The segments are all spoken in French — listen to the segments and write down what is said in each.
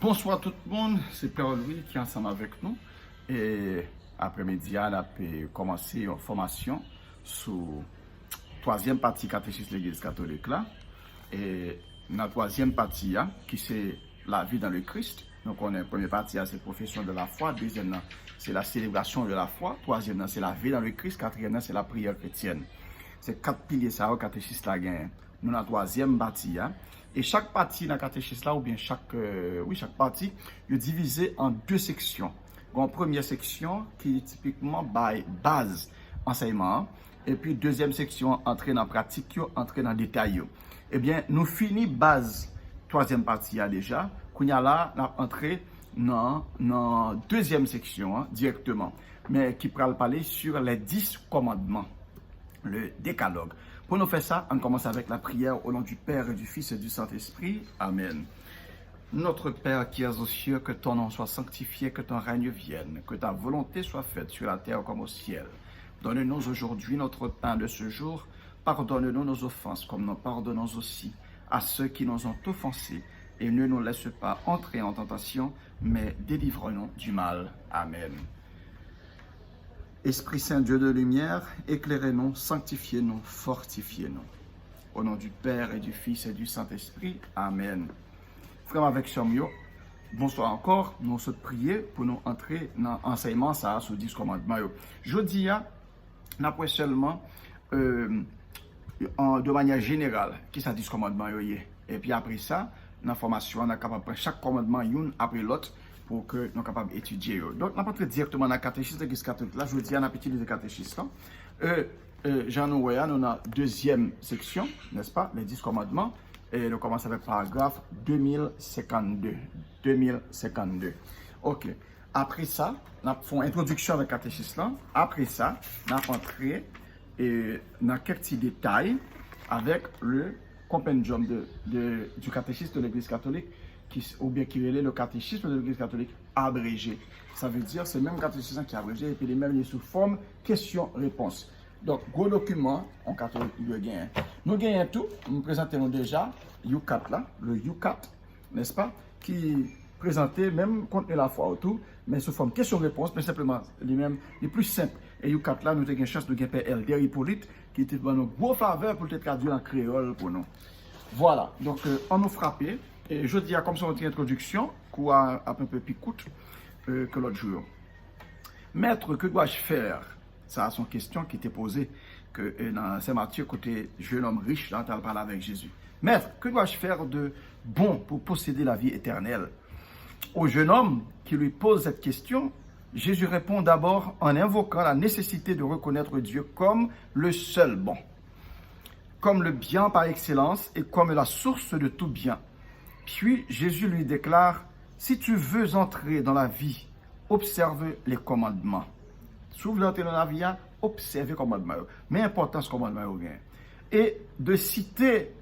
Bonsoir tout le monde, c'est Père Louis qui est ensemble avec nous. Et après-midi, on a commencé une formation sur la troisième partie catéchisme de l'Église catholique là. Et la troisième partie, qui c'est la vie dans le Christ. Donc on a la première partie, c'est la profession de la foi. Deuxième, c'est la célébration de la foi. Troisième, c'est la vie dans le Christ. Quatrième, c'est la prière chrétienne. C'est quatre piliers ça au catéchisme là gagne. Nous la troisième partie. Et chaque partie dans le catéchisme là, ou bien chaque partie, est divisée en deux sections. Une première section qui est typiquement base enseignement. Et puis deuxième section, entrer dans la pratique, entrer dans le détail. Eh bien, nous finissons base troisième partie déjà. Qu'on y a là, on a entré dans la deuxième section directement. Mais qui pourra parler sur les 10 commandements. Le décalogue. Pour nous faire ça, on commence avec la prière au nom du Père et du Fils et du Saint-Esprit. Amen. Notre Père qui es aux cieux, que ton nom soit sanctifié, que ton règne vienne, que ta volonté soit faite sur la terre comme au ciel. Donne-nous aujourd'hui notre pain de ce jour. Pardonne-nous nos offenses comme nous pardonnons aussi à ceux qui nous ont offensés. Et ne nous laisse pas entrer en tentation, mais délivre-nous du mal. Amen. Esprit Saint, Dieu de lumière, éclairez-nous, sanctifiez-nous, fortifiez-nous. Au nom du Père et du Fils et du Saint-Esprit. Amen. Frère avec Samuel, bonsoir encore. Nous sommes priés pour nous entrer dans l'enseignement ça sur 10 commandements. Je dis, nous pas seulement de manière générale qui ça 10 commandements. Et puis après ça, dans la formation, on est capable de prendre chaque commandement une après l'autre pour que nous soyons capables d'étudier. Donc, on va pas directement dans le catéchisme de l'Église catholique. Là, je dis, on a petit le catéchisme. Jean-Noël, on a deuxième section, n'est-ce pas, les 10 commandements. Et on commence avec le paragraphe 2052. 2052. OK. Après ça, on fait une introduction avec le catéchisme. Après ça, on va entrer dans quelques petits détails avec le compendium du catéchisme de l'Église catholique, ou bien qui relève le catéchisme de l'Église catholique abrégé. Ça veut dire c'est le même catéchisme qui est abrégé et puis les mêmes sous forme question-réponse. Donc, gros document, en catholique, nous gagnons. Nous gagnons tout, nous présentons déjà U4 là, le U4, n'est-ce pas, qui présentait même contenu la foi autour, mais sous forme question-réponse, mais simplement les plus simples. Et U4 là, nous avons une chance de gagner Père Elder Hippolyte, qui était dans nos gros faveurs pour le traduire en créole pour nous. Voilà, donc on nous frappait. Et je dis comme ça une introduction, qui a un peu plus coûte que l'autre jour. Maître, que dois-je faire? Ça a son question qui était posée que dans Saint-Matthieu, côté jeune homme riche, là, tu as parlé avec Jésus. Maître, que dois-je faire de bon pour posséder la vie éternelle? Au jeune homme qui lui pose cette question, Jésus répond d'abord en invoquant la nécessité de reconnaître Dieu comme le seul bon, comme le bien par excellence et comme la source de tout bien. Puis Jésus lui déclare, si tu veux entrer dans la vie, observe les commandements. Si vous voulez entrer dans la vie, observe les commandements. Mais important ce commandement. Et de citer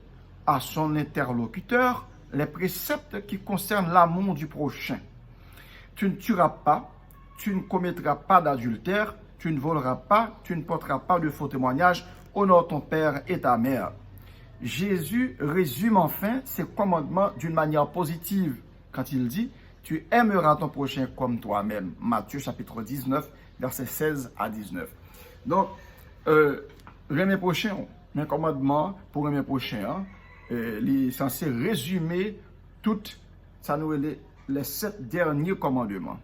à son interlocuteur les préceptes qui concernent l'amour du prochain. Tu ne tueras pas, tu ne commettras pas d'adultère, tu ne voleras pas, tu ne porteras pas de faux témoignages, honore ton père et ta mère. Jésus résume enfin ses commandements d'une manière positive quand il dit « Tu aimeras ton prochain comme toi-même ». Matthieu chapitre 19, versets 16 à 19. Donc, aimer prochain, un commandement pour aimer prochain, il est censé résumer toutes les 7 derniers commandements.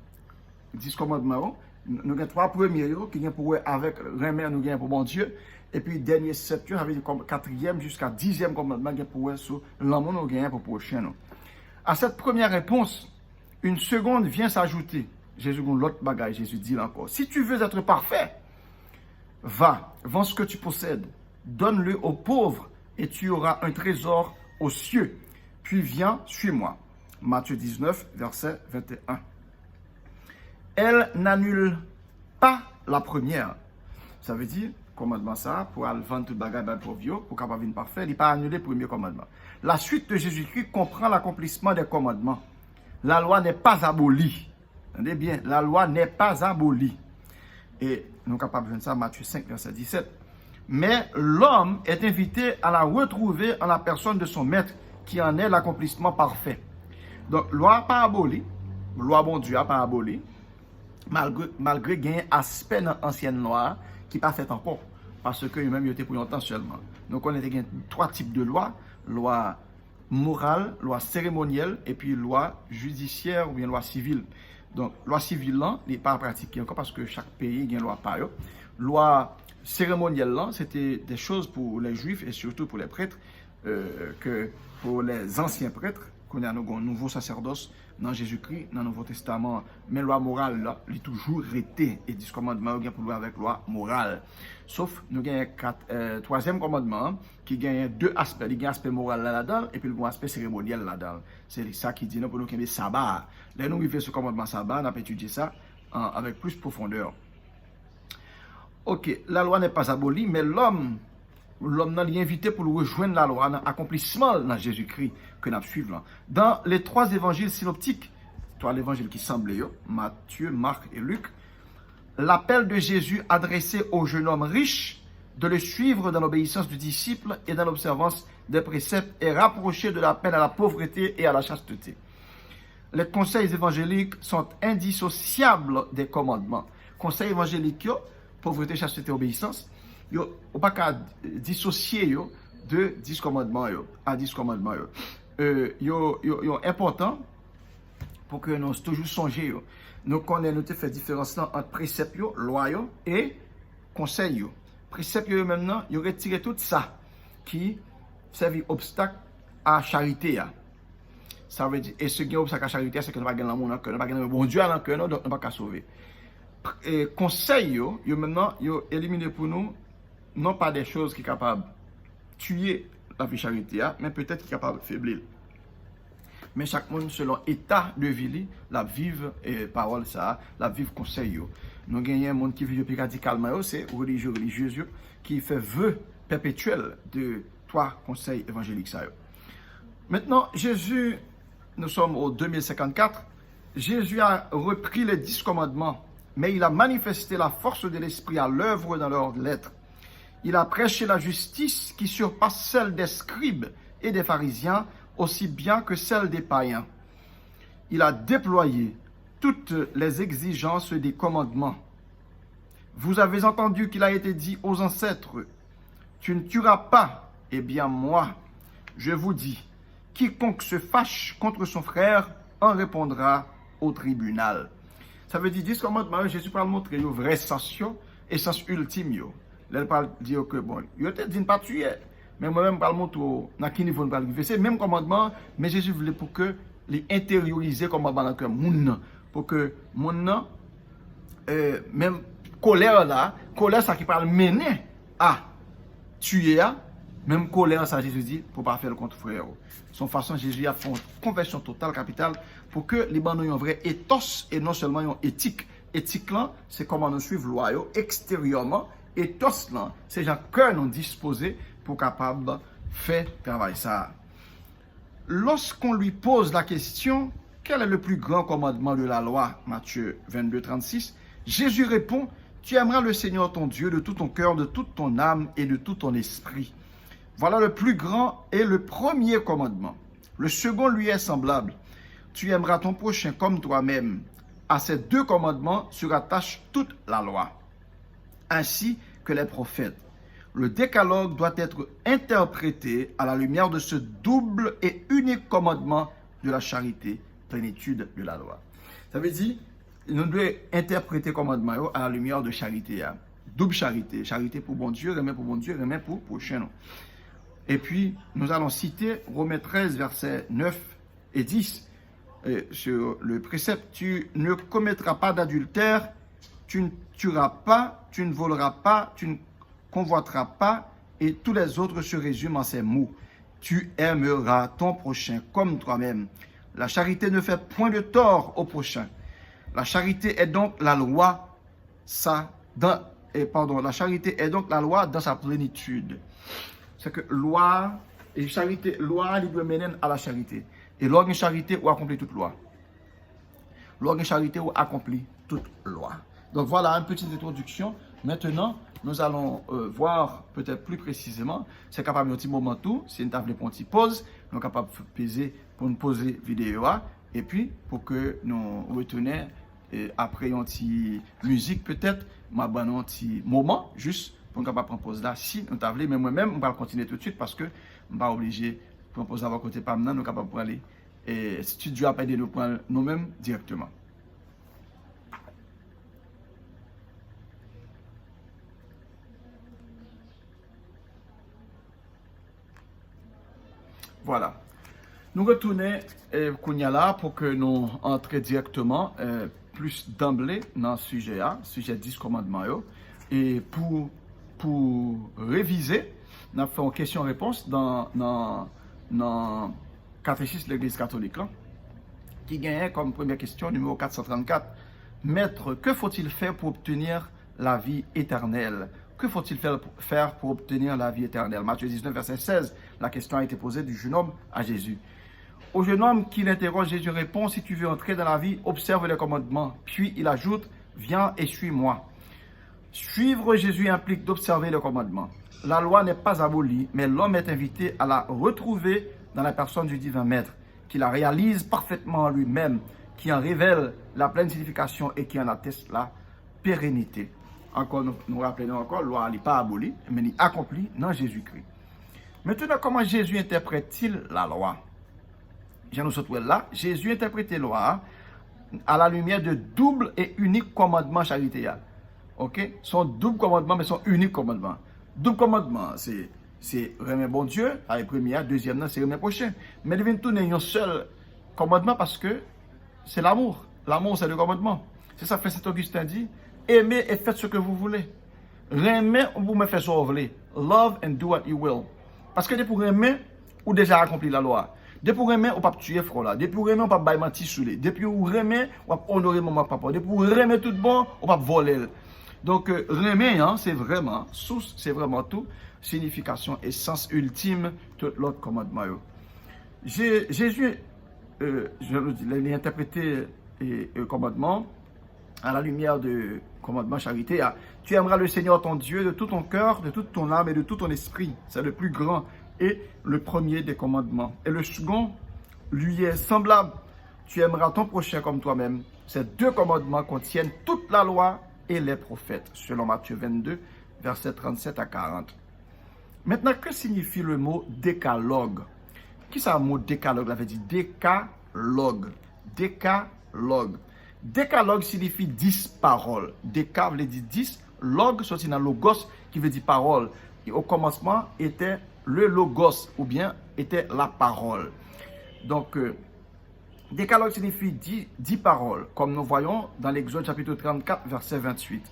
10 commandements, nous avons 3 premiers qui sont pour avec aimer, nous avons pour bon Dieu. Et puis, dernier 7, avec 4e jusqu'à 10e commandement pour sur l'amour nous gagnons pour prochain. À cette première réponse, une seconde vient s'ajouter. Jésus dit l'autre bagaille, Jésus dit encore. Si tu veux être parfait, va, vends ce que tu possèdes, donne-le aux pauvres et tu auras un trésor aux cieux. Puis viens, suis-moi. Matthieu 19, verset 21. Elle n'annule pas la première. Ça veut dire, commandement ça, pour aller vendre tout le bagage pour vieux, pour capable venir parfait, il n'est pas annulé le premier commandement. La suite de Jésus-Christ comprend l'accomplissement des commandements. La loi n'est pas abolie. Entendez bien, la loi n'est pas abolie. Et nous sommes capables de voir ça, Matthieu 5, verset 17. Mais l'homme est invité à la retrouver en la personne de son maître, qui en est l'accomplissement parfait. Donc, loi pas aboli, loi bon Dieu a pas aboli, malgré gain aspect dans l'ancienne loi qui pas fait encore. Parce que même il était pour longtemps seulement. Donc, on a trois types de lois. Loi morale, loi cérémonielle et puis loi judiciaire ou bien loi civile. Donc, loi civile, là, n'est pas pratiquée encore parce que chaque pays a une loi par eux. Loi cérémonielle, là, c'était des choses pour les juifs et surtout pour les prêtres, que pour les anciens prêtres, qu'on a un nouveau sacerdoce dans Jésus-Christ, dans le Nouveau Testament. Mais loi morale, là, il est toujours été. Et 10 commandements, pour loi avec loi morale. Sauf, nous avons troisième commandement, qui gagne deux aspects. Il y a un aspect moral là-dedans, et puis il y a un aspect cérémoniel là-dedans. C'est ça qui dit, nous, pour nous, qu'il y a sabbat. Là, nous, fait ce commandement sabbat, on a étudié ça avec plus de profondeur. Ok, la loi n'est pas abolie, mais l'homme est invité pour rejoindre la loi, dans l'accomplissement dans Jésus-Christ que nous suivons. Dans les trois évangiles synoptiques, trois évangiles qui semblent, Matthieu, Marc et Luc, l'appel de Jésus adressé au jeune homme riche de le suivre dans l'obéissance du disciple et dans l'observance des préceptes est rapproché de l'appel à la pauvreté et à la chasteté. Les conseils évangéliques sont indissociables des commandements. Conseils évangéliques, pauvreté, chasteté, obéissance, il ne faut pas dissocier de 10 commandements à 10 commandements. C'est important pour que nous toujours songer. Nous connaissons, nous fait différence entre préceptes, loi et conseils. Préceptes maintenant, ils retiré tout ça qui servent obstacle à la charité. Ça veut dire, et ce qui est obstacle à la charité, c'est que nous ne pouvons pas gagner dans cœur, nous ne pouvons pas gagner bon Dieu dans le cœur, donc nous ne pouvons pas sauver. Et conseils, maintenant, ils ont éliminé pour nous, non pas des choses qui sont capables de tuer la vie charité, mais peut-être qui sont capables de faiblir. Mais chaque monde, selon l'état de vie, la vive parole, ça, la vive conseil. Nous gagnons un monde qui vit plus radicalement, c'est religieuse, qui fait vœu perpétuel de trois conseils évangéliques. Ça. Maintenant, Jésus, nous sommes au 2054, Jésus a repris les 10 commandements, mais il a manifesté la force de l'esprit à l'œuvre dans leurs lettres. Il a prêché la justice qui surpasse celle des scribes et des pharisiens, aussi bien que celle des païens. Il a déployé toutes les exigences des commandements. Vous avez entendu qu'il a été dit aux ancêtres, tu ne tueras pas. Eh bien moi, je vous dis, quiconque se fâche contre son frère en répondra au tribunal. Ça veut dire 10 commandements, Jésus parle montrer le vrai sens et sens ultime. Là, il parle dire que bon, il te dit ne pas tuer. Mais moi-même, je parle montrer dans quel niveau on va arriver. C'est le même commandement, mais Jésus voulait pour que les intérioriser comme dans le cœur moun, pour que moun même colère ça qui parle mener à tuer, même colère ça Jésus dit pour pas faire le contre frère. Son façon Jésus a fait une conversion totale capitale pour que les bandes ont un vrai ethos et non seulement une éthique. Éthique là, c'est comment nous suivre loi extérieurement. Ethos là, c'est gens cœur nous disposés pour capable faire travail ça. Lorsqu'on lui pose la question, quel est le plus grand commandement de la loi, Matthieu 22, 36, Jésus répond, tu aimeras le Seigneur ton Dieu de tout ton cœur, de toute ton âme et de tout ton esprit. Voilà le plus grand et le premier commandement. Le second lui est semblable. Tu aimeras ton prochain comme toi-même. À ces deux commandements se rattache toute la loi, ainsi que les prophètes. Le décalogue doit être interprété à la lumière de ce double et unique commandement de la charité, plénitude de la loi. Ça veut dire, nous devons interpréter le commandement à la lumière de charité. Double charité. Charité pour bon Dieu, remet pour bon Dieu, remet pour prochain. Et puis, nous allons citer Romains 13, versets 9 et 10. Sur le précepte, tu ne commettras pas d'adultère, tu ne tueras pas, tu ne voleras pas, tu ne convoiteras pas, et tous les autres se résument en ces mots. Tu aimeras ton prochain comme toi-même. La charité ne fait point de tort au prochain. La charité est donc la loi, la charité est donc la loi dans sa plénitude. C'est que loi et charité, loi lui mène à la charité. Et l'organe charité ou accomplit toute loi. L'organe charité ou accomplit toute loi. Donc voilà une petite introduction. Maintenant, nous allons voir peut-être plus précisément. C'est capable de un petit moment tout. Si nous avons une petite pause, nous sommes capables de peser pour une pause vidéo. Et puis, pour que nous retournions, après une petite musique peut-être, je vais un petit moment, juste pour qu'on prendre pause là, si nous t'avons, mais moi-même, on va continuer tout de suite parce que je ne suis pas obligé de prendre pause à côté, pas maintenant, nous sommes capables pour aller studio à aider nous prendre nous-mêmes directement. Voilà. Nous retournons là pour que nous entrions directement plus d'emblée dans le sujet 10 commandements. Et pour réviser, nous avons fait une question-réponse dans le catéchisme de l'Église catholique, là, qui gagnait comme première question, numéro 434. Maître, que faut-il faire pour obtenir la vie éternelle? Que faut-il faire pour obtenir la vie éternelle? Matthieu 19, verset 16, la question a été posée du jeune homme à Jésus. Au jeune homme qui l'interroge, Jésus répond, si tu veux entrer dans la vie, observe les commandements. Puis il ajoute, viens et suis-moi. Suivre Jésus implique d'observer les commandements. La loi n'est pas abolie, mais l'homme est invité à la retrouver dans la personne du divin maître, qui la réalise parfaitement en lui-même, qui en révèle la pleine signification et qui en atteste la pérennité. Encore, nous rappelons encore, la loi n'est pas abolie, mais elle est accomplie dans Jésus-Christ. Maintenant, comment Jésus interprète-t-il la loi? Nous sommes là, Jésus interprète la loi à la lumière de double et unique commandement charitaire. Ok? Son double commandement, mais son unique commandement. Double commandement, c'est remettre bon Dieu, avec premier, deuxième, c'est remettre prochain. Mais il vient tourner un seul commandement parce que c'est l'amour. L'amour, c'est le commandement. C'est ça que Saint Augustin dit. Aimez et faites ce que vous voulez. Remet, vous me faites ce que vous voulez. Love and do what you will. Parce que pour aimer, ou déjà accompli la loi. Depuis pour aimer, on ne peut pas tuer frère là. Depuis pour aimer, on ne peut pas mentir sous les. Depuis pour aimer, on peut honorer maman papa. Depuis pour aimer tout bon, on ne peut pas voler. Donc, remet, hein, c'est vraiment, source, c'est vraiment tout, signification et sens ultime de l'autre commandement. Jésus, il a interprété le commandement à la lumière du commandement charité. Tu aimeras le Seigneur ton Dieu de tout ton cœur, de toute ton âme et de tout ton esprit. C'est le plus grand et le premier des commandements. Et le second lui est semblable. Tu aimeras ton prochain comme toi-même. Ces deux commandements contiennent toute la loi et les prophètes, selon Matthieu 22, versets 37 à 40. Maintenant, que signifie le mot décalogue? Qui ça, le mot décalogue? Ça veut dire décalogue. Décalogue. Décalogue signifie 10 paroles. Déca veut dire 10. Log, sorti dans logos, qui veut dire parole. Et au commencement, était le logos, ou bien était la parole. Donc, décalogue signifie 10 paroles, comme nous voyons dans l'Exode chapitre 34, verset 28.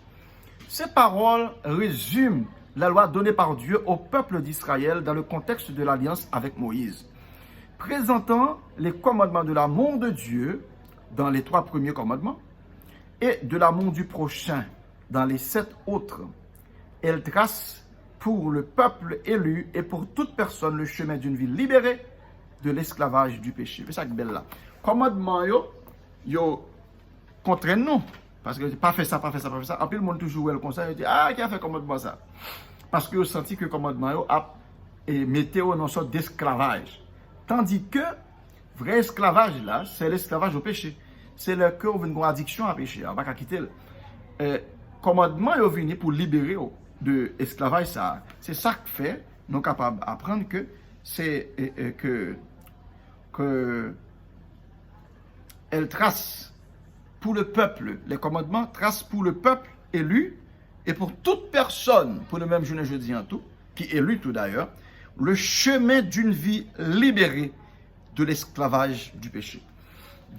Ces paroles résument la loi donnée par Dieu au peuple d'Israël dans le contexte de l'alliance avec Moïse, présentant les commandements de l'amour de Dieu dans les 3 premiers commandements et de l'amour du prochain dans les 7 autres. Elle trace pour le peuple élu et pour toute personne le chemin d'une vie libérée de l'esclavage du péché. C'est ça qui est belle là. Commandement yo contraint nous parce que pas fait ça, pas fait ça, pas fait ça. En plus le monde toujours le conseil dit ah qui a fait commandement ça parce que vous senti que commandement yo a metté dans une sorte d'esclavage. Tandis que vrai esclavage là, c'est l'esclavage au péché. C'est le cœur d'une addiction à péché, on va pas quitter. Commandement est venu pour libérer de esclavage ça. C'est ça que fait nous capables d'apprendre que c'est que elle trace pour le peuple, les commandements tracent pour le peuple élu et pour toute personne, pour le même jour je dis en tout, qui est élu tout d'ailleurs, le chemin d'une vie libérée de l'esclavage du péché.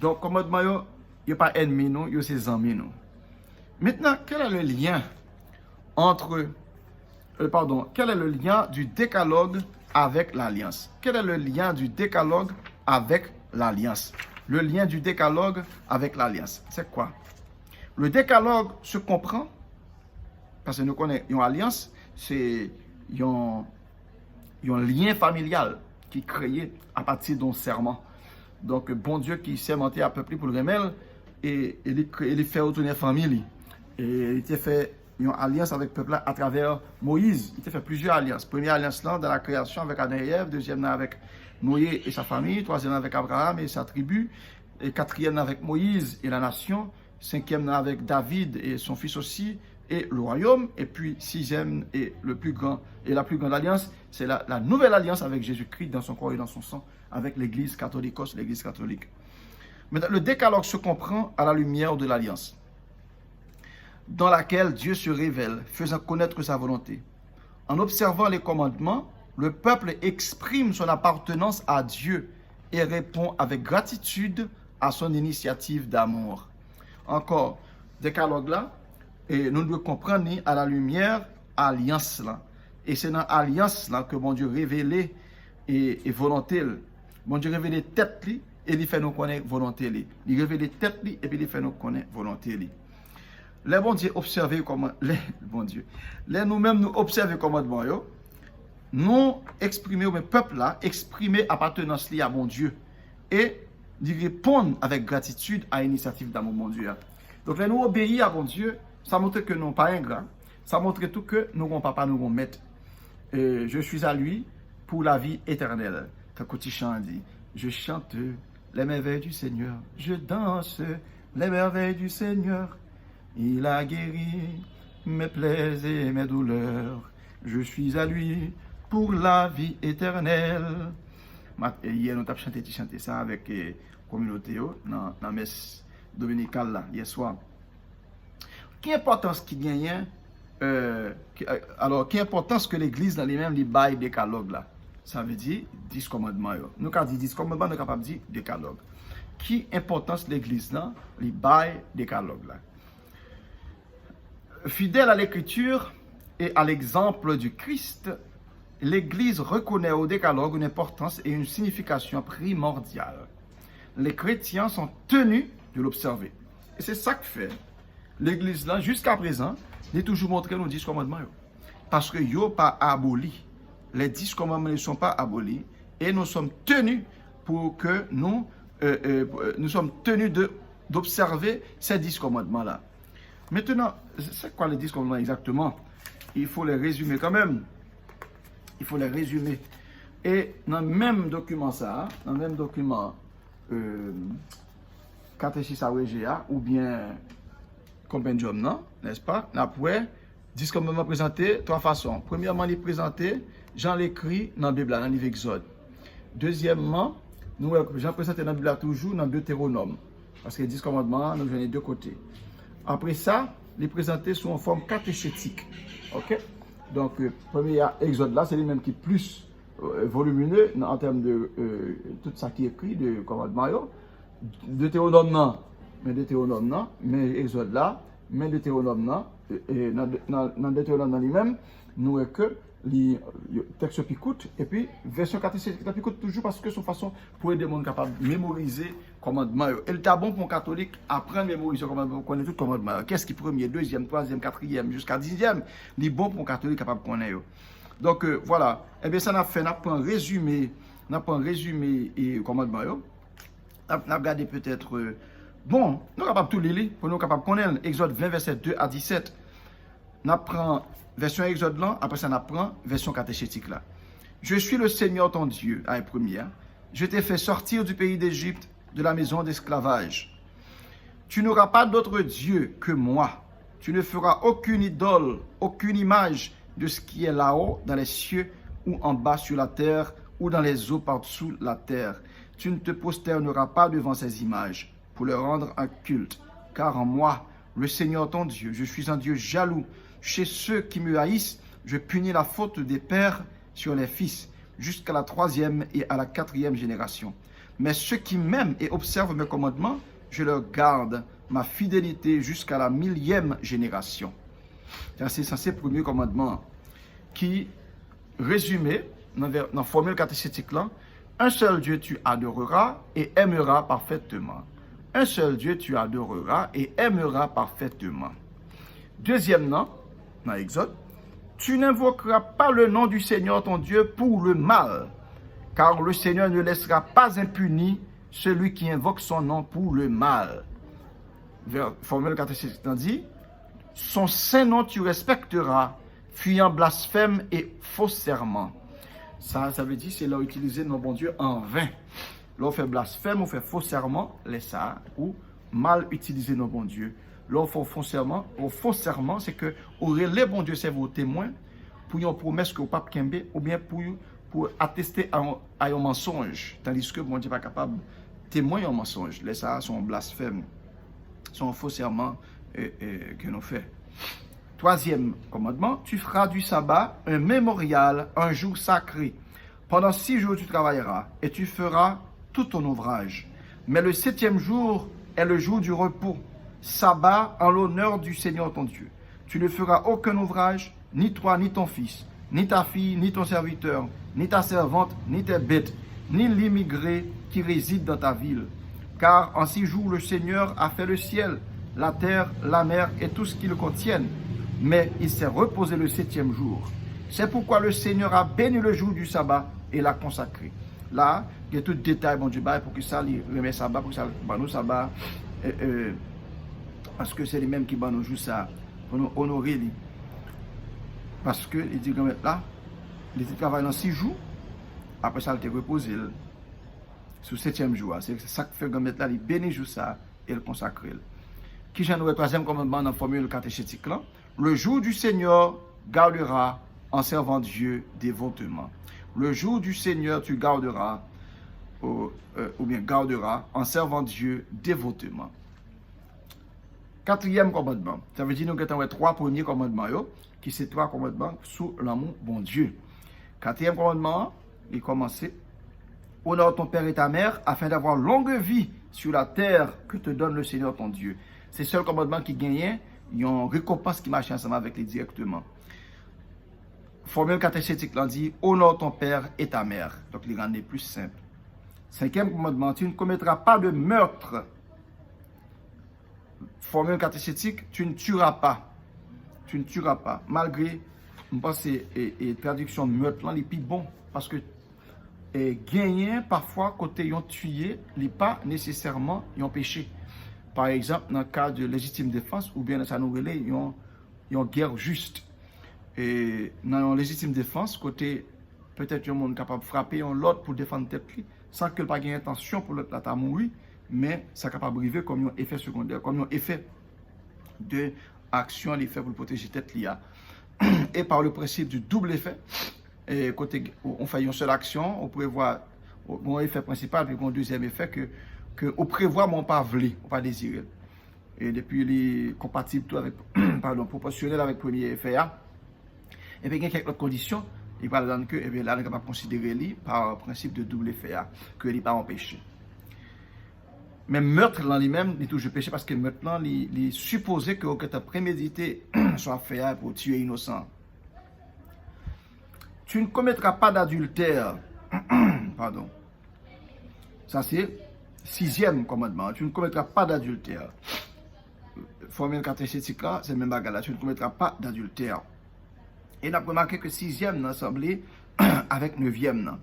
Donc, commandement, il n'y a pas ennemi, il y a ses amis. Maintenant, quel est le lien entre, quel est le lien du décalogue avec l'alliance? Quel est le lien du décalogue avec l'alliance? Le lien du décalogue avec l'alliance, c'est quoi? Le décalogue se comprend, parce que nous connaissons une alliance, c'est un lien familial qui est créé à partir d'un serment. Donc, bon Dieu qui s'est monté à peuple pour le remède, et il fait retourner la famille. Et il a fait une alliance avec le peuple à travers Moïse. Il a fait plusieurs alliances. Première alliance là, dans la création avec Adam et Ève. Deuxième là, avec Noé et sa famille. Troisième avec Abraham et sa tribu. et quatrième avec Moïse et la nation, cinquième avec David et son fils aussi, et le royaume, et puis sixième et la plus grande alliance, c'est la nouvelle alliance avec Jésus-Christ dans son corps et dans son sang, avec l'Église catholicos, l'Église catholique. Maintenant, le décalogue se comprend à la lumière de l'alliance, dans laquelle Dieu se révèle, faisant connaître sa volonté. En observant les commandements, le peuple exprime son appartenance à Dieu et répond avec gratitude à son initiative d'amour. Encore, décalogue là, et nous devons comprendre à la lumière alliance là. Et c'est dans l'alliance là que bon Dieu révélé et volonté. Bon Dieu révélé tête li et il fait nous connaître volonté li. Il révélé tête li et puis il fait nous connaître volonté li. Les bon Dieu observer comment les nous-mêmes nous observer commandement yo. Nous exprimer au peuple là, exprimer appartenance li à bon Dieu et d'y répondre avec gratitude à l'initiative d'amour mon Dieu. Donc là nous obéir à bon Dieu, ça montre que nous pas ingrats, ça montre tout que nous avons papa, nous avons maître. Je suis à lui pour la vie éternelle. Quand tu chantes, dit, je chante les merveilles du Seigneur, je danse les merveilles du Seigneur. Il a guéri mes plaies et mes douleurs. Je suis à lui pour la vie éternelle. Hier, nous avons chanté ça avec la communauté dans la messe dominicale là, hier soir. Quelle importance qui gagne alors, quelle importance que l'Église dans les mêmes les bails décalogue là? Ça veut dire 10 commandements. Nous, quand on dit 10 commandements, nous sommes capables de dire décalogue. Qui importance l'Église dans les bails décalogue là? Fidèle à l'Écriture et à l'exemple du Christ, l'Église reconnaît au décalogue une importance et une signification primordiale. Les chrétiens sont tenus de l'observer. Et c'est ça que fait l'Église là, jusqu'à présent, n'est toujours montré nos 10 commandements. Parce que yo pas aboli. Les 10 commandements ne sont pas abolis. Et nous sommes tenus pour que nous sommes tenus d'observer ces 10 commandements-là. Maintenant, c'est quoi les 10 commandements exactement? Il faut les résumer quand même. Il faut les résumer. Et dans le même document ça, dans le même document catéchisme à WGA, ou bien compendium, non? N'est-ce pas? Après, 10 commandements présentés, 3 façons. Premièrement, les présentés, Jean l'écrit dans la Bible, dans le livre Exode. Deuxièmement, Jean présenté dans la Bible toujours dans Deutéronome. Parce que les 10 commandements, nous venons des deux côtés. Après ça, les présentés sont en forme catéchétique. Ok? Donc, premier Exode là, c'est les mêmes qui est plus volumineux en termes de tout ça qui est écrit, de commandements. Deutéronome non, mais Exode là, mais Deutéronome non, et dans Deutéronome lui-même, nous avons que les textes picoute et puis version catéchétique picoute toujours parce que c'est une façon pour aider les gens capables de mémoriser commandement. Et il est bon pour un catholique apprendre à mémoriser commandement, connaître tout commandement. Qu'est-ce qui est premier, deuxième, troisième, quatrième, jusqu'à 10e, il est bon pour un catholique capable de connaître. Donc voilà, et bien ça n'a fait, n'a pas un résumé et commandement. On a regardé peut-être bon, nous sommes capables de tout lire pour nous capables de connaître Exode 20 verset 2 à 17. On apprend version Exode là, après ça on apprend version catéchétique là. Je suis le Seigneur ton Dieu, à la première. Je t'ai fait sortir du pays d'Égypte, de la maison d'esclavage. Tu n'auras pas d'autre Dieu que moi. Tu ne feras aucune idole, aucune image de ce qui est là-haut, dans les cieux, ou en bas sur la terre, ou dans les eaux par-dessous la terre. Tu ne te prosterneras pas devant ces images, pour leur rendre un culte. Car en moi, le Seigneur ton Dieu, je suis un Dieu jaloux. Chez ceux qui me haïssent, je punis la faute des pères sur les fils, jusqu'à la 3e et à la 4e génération. Mais ceux qui m'aiment et observent mes commandements, je leur garde ma fidélité jusqu'à la 1000e génération. C'est ce premier commandement qui, résumé dans la formule catéchétique là, un seul Dieu tu adoreras et aimeras parfaitement. Un seul Dieu tu adoreras et aimeras parfaitement. Deuxièmement, dans Exode, tu n'invoqueras pas le nom du Seigneur ton Dieu pour le mal, car le Seigneur ne laissera pas impuni celui qui invoque son nom pour le mal. Formule catéchétique dit, son saint nom tu respecteras, fuyant blasphème et faux serment. Ça veut dire c'est là utiliser nos bon Dieu en vain. L'on fait blasphème, on fait faux serment, les ça, ou mal utiliser nos bons dieux. L'on fait faux serment, c'est que les bons dieux c'est vos témoins pour une promesse que au pape Kembe, ou bien pour attester à un mensonge, tandis que bon Dieu n'est pas capable de témoigner un mensonge. Les ça sont blasphèmes, sont faux serment que nous faisons. Troisième commandement, tu feras du sabbat un mémorial, un jour sacré. Pendant 6 jours tu travailleras et tu feras tout ton ouvrage. Mais le 7e jour est le jour du repos, sabbat en l'honneur du Seigneur ton Dieu. Tu ne feras aucun ouvrage, ni toi, ni ton fils, ni ta fille, ni ton serviteur, ni ta servante, ni tes bêtes, ni l'immigré qui réside dans ta ville. Car en 6 jours le Seigneur a fait le ciel, la terre, la mer et tout ce qui le contiennent. Mais il s'est reposé le 7e jour. C'est pourquoi le Seigneur a béni le jour du sabbat et l'a consacré. Là, il y a tout détail, bon Dieu, pour que ça, il remet sabbat, pour que ça, nous sabbat, parce que c'est les mêmes qui nous jouent ça, pour nous honorer. Parce que, il dit comme là, il travaille dans 6 jours, après ça, il était reposé sur le 7e jour. C'est ça que fait comme là, il bénit le jour ça et le consacre. Qui j'en ai le 3e commandement dans la formule catéchétique là? Le jour du Seigneur gardera en servant Dieu dévotement. Le jour du Seigneur, tu garderas, ou bien garderas en servant Dieu dévotement. 4e commandement. Ça veut dire que nous avons 3 premiers commandements, qui sont 3 commandements sous l'amour bon Dieu. 4e commandement, il commence. Honore ton père et ta mère afin d'avoir longue vie sur la terre que te donne le Seigneur ton Dieu. C'est le seul commandement qui gagne. Il y a une récompense qui marche ensemble avec les directement. Formule catéchétique là dit honore ton père et ta mère. Donc il rend plus simple. 5e commandement, tu ne commettras pas de meurtre. Formule catéchétique, tu ne tueras pas. Tu ne tueras pas. Malgré, je pense que traduction meurtre là, il est plus bon. Parce que gagner parfois côté ils ont tué, il n'est pas nécessairement ils ont péché. Par exemple, dans le cas de légitime défense, ou bien dans sa nouvelle, ils ont guerre juste. Et dans la légitime défense, côté, peut-être il y a un monde capable de frapper l'autre pour défendre tête sans qu'il n'ait pas intention pour l'autre à mourir, mais ça est capable de arriver comme un effet secondaire, comme un effet de action, l'effet pour protéger tête l'IA. Et par le principe du double effet, et côté, on fait une seule action, on prévoit un effet principal, puis un deuxième effet que on prévoit, mais on pas voulu, on pas désiré. Et depuis, il est compatible tout avec, pardon, proportionnel avec le premier effet. Et puis, il y a quelques autres conditions, il va dire que, et bien là, on est capable de considérer lui par principe de double effet, que il n'est pas empêché. Mais meurtre, là, lui-même, il est toujours péché parce que maintenant, il est supposé que tu as prémédité soit fait pour tuer innocent. Tu ne commettras pas d'adultère. Pardon. Ça, c'est 6e commandement, tu ne commettras pas d'adultère. Formule catéchétique là, c'est le même bagarre là, tu ne commettras pas d'adultère. Et on a remarqué que 6e n'a semblé avec 9e.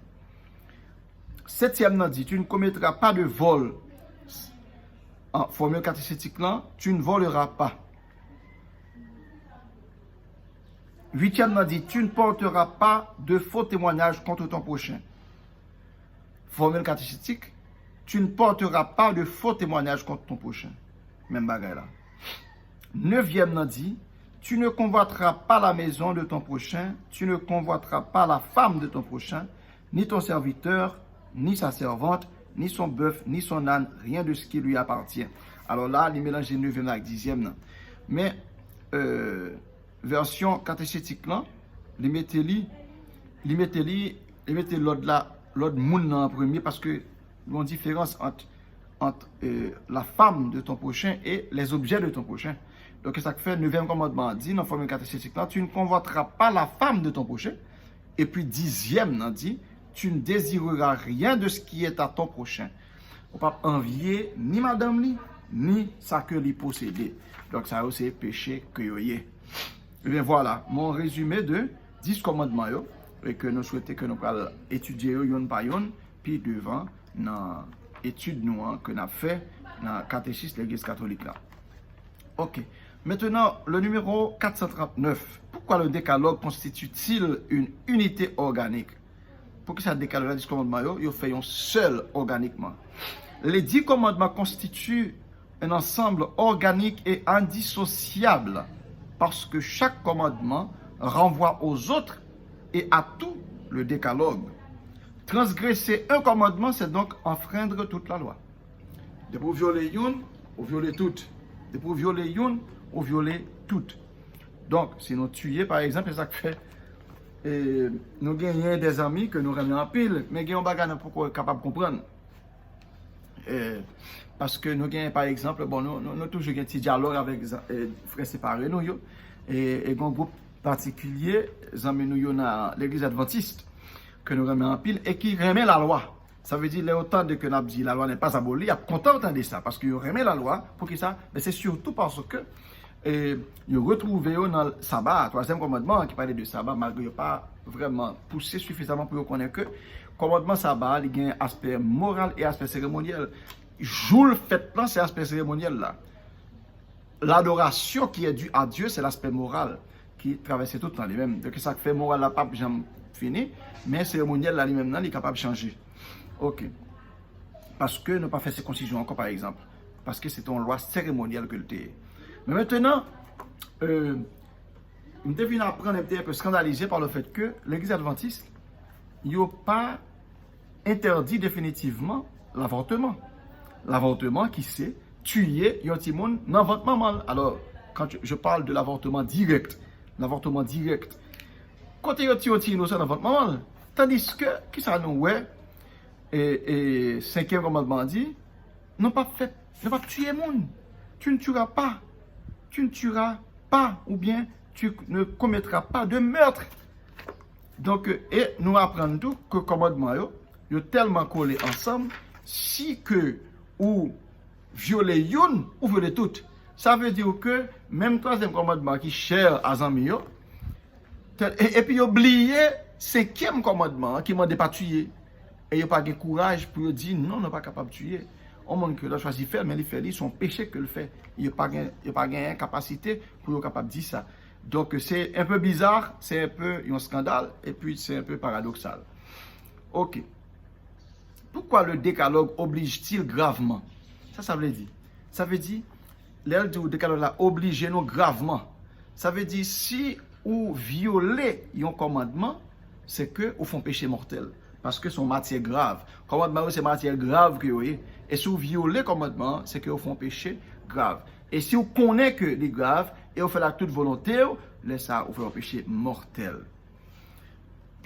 7e n'a dit, tu ne commettras pas de vol. En formule catéchétique là, tu ne voleras pas. 8e n'a dit, tu ne porteras pas de faux témoignages contre ton prochain. Formule catéchétique, tu ne porteras pas de faux témoignages contre ton prochain. Même bagaille là. 9e n'a dit, tu ne convoiteras pas la maison de ton prochain, tu ne convoiteras pas la femme de ton prochain, ni ton serviteur, ni sa servante, ni son bœuf, ni son âne, rien de ce qui lui appartient. Alors là, il mélange 9e avec 10e. Mais, version catéchétique là, il mettait l'autre monde en premier parce que il y a une différence entre la femme de ton prochain et les objets de ton prochain. Donc, ça fait 9e commandement dit dans la formule catéchétique là, tu ne convoiteras pas la femme de ton prochain. Et puis 10e dit, tu ne désireras rien de ce qui est à ton prochain. On ne peut pas envier ni madame ni ça que lui posséder. Donc, ça c'est péché que y est. Et bien voilà, mon résumé de 10 commandements et que nous souhaitons que nous puissions étudier yon par yon, puis devant dans l'étude que nous avons fait dans le catéchisme de l'Église catholique là. Ok. Maintenant, le numéro 439. Pourquoi le décalogue constitue-t-il une unité organique? pour que ça décale les 10 commandements, ils fait un seul organiquement. Les 10 commandements constituent un ensemble organique et indissociable parce que chaque commandement renvoie aux autres et à tout le décalogue. Transgresser un commandement, c'est donc enfreindre toute la loi. De pour violer une, ou violer toutes. De pour violer une, ou violer toutes. Donc, si nous tuons, par exemple, c'est ça que fait. Et nous gagnons des amis que nous remettons en pile, mais nous avons pourquoi capable de comprendre. Parce que nous gagnons, par exemple, bon, nous toujours un petit dialogue avec les frères séparés, nous, et un groupe particulier, nous dans l'église adventiste, que nous remettons en pile, et qui remet la loi. Ça veut dire, les autant de que nous avons dit la loi n'est pas abolie, il y a content de ça, parce qu'ils remet la loi, pour qui ça? Mais c'est surtout parce que ils retrouvé dans le sabbat, troisième commandement qui parlait de sabbat, malgré pas vraiment poussé suffisamment pour connaître que le commandement sabbat, il y a un aspect moral et aspect cérémoniel. Jour le fait là, c'est l'aspect cérémoniel là. L'adoration qui est due à Dieu, c'est l'aspect moral qui traverse tout le temps les mêmes. Donc ça fait moral là, pas jamais fini, mais cérémoniel là lui-même, il est capable de changer. Ok. Parce que ne pas faire circoncision encore par exemple, parce que c'est une loi cérémonielle que le thé. Mais maintenant, je devine apprendre un peu scandalisé par le fait que l'église adventiste n'a pas interdit définitivement l'avortement. L'avortement qui c'est tuer un petit monde dans votre maman. Alors, quand je parle de l'avortement direct, quand il y a un petit innocent dans votre maman, tandis que, qui ça nous ouais, et cinquième commandement dit, non pas tuer monde, tu ne tueras pas. Tu ne tueras pas ou bien tu ne commettras pas de meurtre. Donc, et nous apprenons tout que le commandement est tellement collé ensemble si que ou violer une ou violer toutes. Ça veut dire que même troisième commandement qui est cher à Zami, et puis oublier cinquième commandement qui m'a pas tuer. Et il n'y a pas de courage pour dire non, on n'est pas capable de tuer. On monde que là choisi faire, mais il fait son péché que le fait. Il n'y a pas de capacité pour être capable de dire ça. Donc c'est un peu bizarre, c'est un peu un scandale, et puis c'est un peu paradoxal. Ok. Pourquoi le décalogue oblige-t-il gravement? Ça veut dire. Ça veut dire, l'aile du décalogue là, oblige-nous gravement. Ça veut dire, si vous violez un commandement, c'est que vous font péché mortel. Parce que c'est une matière grave. Le commandement, c'est une matière grave que vous avez. Et si vous violez le commandement, c'est que vous font péché grave. Et si vous connaissez que c'est grave, et vous faites la toute volonté, laissez ça, vous faites un péché mortel.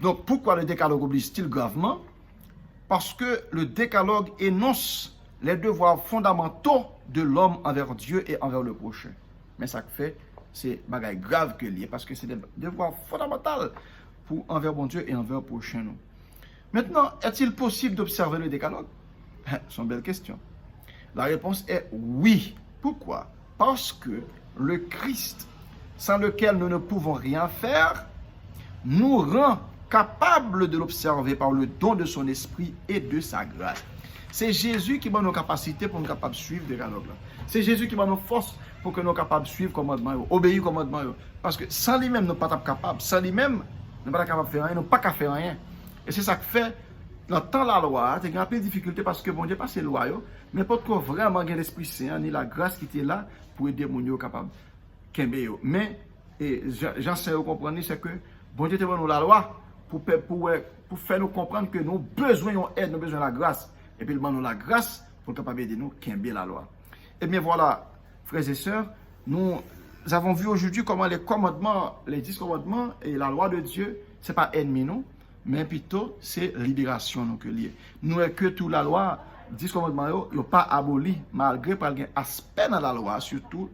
Donc, pourquoi le décalogue oblige-t-il gravement? Parce que le décalogue énonce les devoirs fondamentaux de l'homme envers Dieu et envers le prochain. Mais ça fait, c'est bagaille grave que lié, parce que c'est des devoirs fondamentaux pour envers bon Dieu et envers le prochain. Nous. Maintenant, est-il possible d'observer le décalogue? C'est une belle question. La réponse est oui. Pourquoi? Parce que le Christ, sans lequel nous ne pouvons rien faire, nous rend capables de l'observer par le don de son esprit et de sa grâce. C'est Jésus qui m'a nos capacités pour nous capables de suivre le décalogue. C'est Jésus qui m'a nos forces pour que nous capables de suivre le commandement, obéir au commandement. Parce que sans lui-même, nous ne sommes pas capables. Sans lui-même, nous ne sommes pas capables de faire rien, nous ne sommes pas faire rien. Et c'est ça que fait, dans temps la loi, tu as un peu de difficulté parce que bon Dieu pas ces lois, mais pas trop vraiment l'Esprit Saint, ni la grâce qui était là pour aider mon Dieu capable. Mais, j'en sais comprendre, c'est que bon Dieu te donne la loi pour faire nous comprendre que nous avons besoin d'aide, nous avons besoin de la grâce. Et puis, il nous la grâce pour capable aider nous qui aime bien la loi. Et bien voilà, frères et sœurs, nous avons vu aujourd'hui comment les commandements, les 10 commandements et la loi de Dieu, ce n'est pas ennemi nous, mais plutôt c'est libération nous que lié. Nous est que toute la loi, 10 commandements, ils n'ont pas aboli, malgré par un aspect dans la loi, surtout,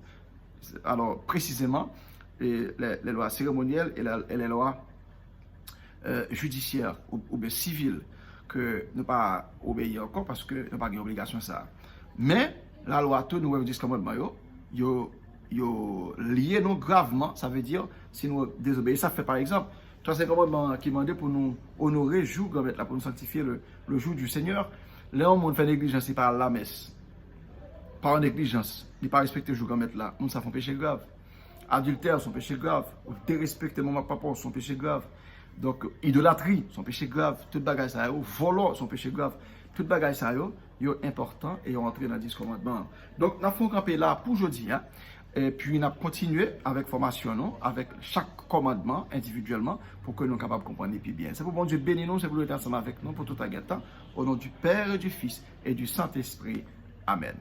alors précisément, les lois cérémonielles et les lois judiciaires ou bien civiles, que ne pas obéir encore parce que nous pas une obligation ça. Mais la loi, tout nous 10 commandements, yo lié nous gravement, ça veut dire si nous désobéissons, ça fait par exemple, troisième commandement qui demandait pour nous honorer le jour, pour nous sanctifier le jour du Seigneur. Là, on fait négligence par la messe. Par négligence, il ne pas respecter le jour là. On ça fait un péché grave. Adultère, son péché grave. Dérespecter mon papa, son péché grave. Donc, idolâtrie, son péché grave, tout bagage ça yo, volant, son péché grave, tout bagage ça yo important et on entre dans 10 commandements. Donc, nous avons campé là pour aujourd'hui, hein, et puis nous avons continué avec formation, non, avec chaque commandement individuellement pour que nous soyons capables de comprendre et puis bien. C'est pour bon Dieu bénir nous, c'est pour être ensemble avec nous pour tout un temps, au nom du Père et du Fils et du Saint-Esprit. Amen.